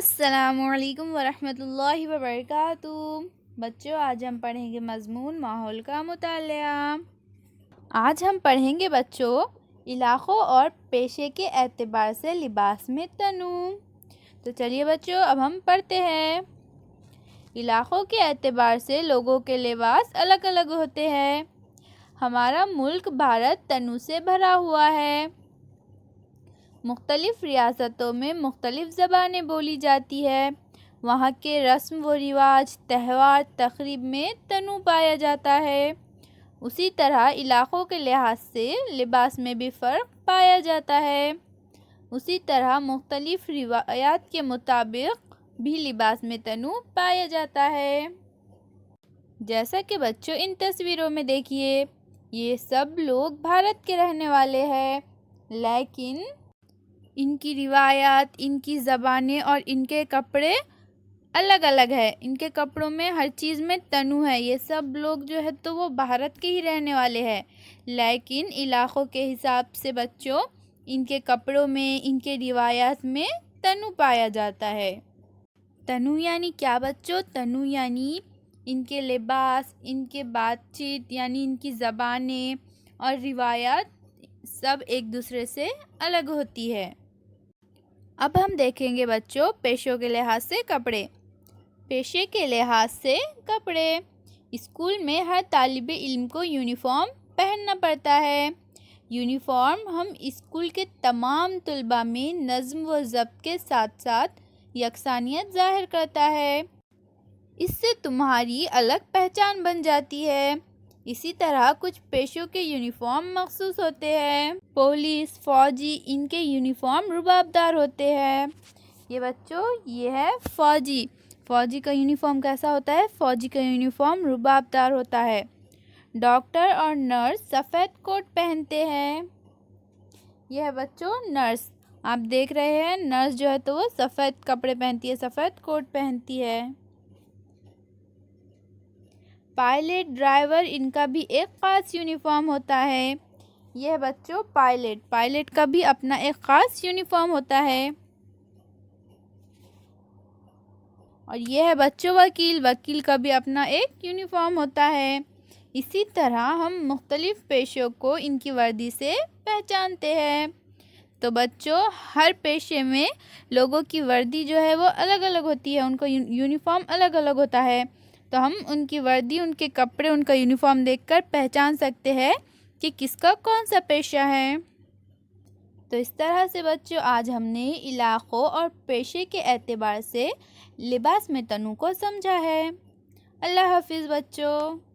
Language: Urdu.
السلام علیکم ورحمۃ اللہ وبرکاتہ۔ بچوں، آج ہم پڑھیں گے مضمون ماحول کا مطالعہ۔ آج ہم پڑھیں گے بچوں علاقوں اور پیشے کے اعتبار سے لباس میں تنوع۔ تو چلیے بچوں، اب ہم پڑھتے ہیں۔ علاقوں کے اعتبار سے لوگوں کے لباس الگ الگ ہوتے ہیں۔ ہمارا ملک بھارت تنوع سے بھرا ہوا ہے۔ مختلف ریاستوں میں مختلف زبانیں بولی جاتی ہے۔ وہاں کے رسم و رواج، تہوار، تقریب میں تنوع پایا جاتا ہے۔ اسی طرح علاقوں کے لحاظ سے لباس میں بھی فرق پایا جاتا ہے۔ اسی طرح مختلف روایات کے مطابق بھی لباس میں تنوع پایا جاتا ہے۔ جیسا کہ بچوں ان تصویروں میں دیکھیے، یہ سب لوگ بھارت کے رہنے والے ہیں، لیکن ان کی روایات، ان کی زبانیں اور ان کے کپڑے الگ الگ ہیں۔ ان کے کپڑوں میں ہر چیز میں تنوع ہے۔ یہ سب لوگ جو ہے تو وہ بھارت کے ہی رہنے والے ہیں، لیکن علاقوں کے حساب سے بچوں ان کے کپڑوں میں، ان کے روایات میں تنوع پایا جاتا ہے۔ تنوع یعنی کیا بچوں؟ تنوع یعنی ان کے لباس، ان کے بات چیت، یعنی ان کی زبانیں اور روایات سب ایک دوسرے سے الگ ہوتی ہے۔ اب ہم دیکھیں گے بچوں پیشوں کے لحاظ سے کپڑے۔ پیشے کے لحاظ سے کپڑے، اسکول میں ہر طالب علم کو یونیفارم پہننا پڑتا ہے۔ یونیفارم ہم اسکول کے تمام طلباء میں نظم و ضبط کے ساتھ ساتھ یکسانیت ظاہر کرتا ہے۔ اس سے تمہاری الگ پہچان بن جاتی ہے۔ اسی طرح کچھ پیشوں کے یونیفارم مخصوص ہوتے ہیں۔ پولیس، فوجی، ان کے یونیفارم رباب دار ہوتے ہیں۔ یہ بچوں یہ ہے فوجی۔ فوجی کا یونیفارم کیسا ہوتا ہے؟ فوجی کا یونیفارم رباب دار ہوتا ہے۔ ڈاکٹر اور نرس سفید کوٹ پہنتے ہیں۔ یہ ہے بچوں نرس۔ آپ دیکھ رہے ہیں نرس جو ہے تو وہ سفید کپڑے پہنتی ہے، سفید کوٹ پہنتی ہے۔ پائلٹ، ڈرائیور، ان کا بھی ایک خاص یونیفارم ہوتا ہے۔ یہ ہے بچوں پائلٹ۔ پائلٹ کا بھی اپنا ایک خاص یونیفارم ہوتا ہے۔ اور یہ ہے بچوں وکیل۔ وکیل کا بھی اپنا ایک یونیفارم ہوتا ہے۔ اسی طرح ہم مختلف پیشوں کو ان کی وردی سے پہچانتے ہیں۔ تو بچوں ہر پیشے میں لوگوں کی وردی جو ہے وہ الگ الگ ہوتی ہے، ان کا یونیفارم الگ الگ ہوتا ہے۔ تو ہم ان کی وردی، ان کے کپڑے، ان کا یونیفارم دیکھ کر پہچان سکتے ہیں کہ کس کا کون سا پیشہ ہے۔ تو اس طرح سے بچوں آج ہم نے علاقوں اور پیشے کے اعتبار سے لباس میں تنوع کو سمجھا ہے۔ اللہ حافظ بچوں۔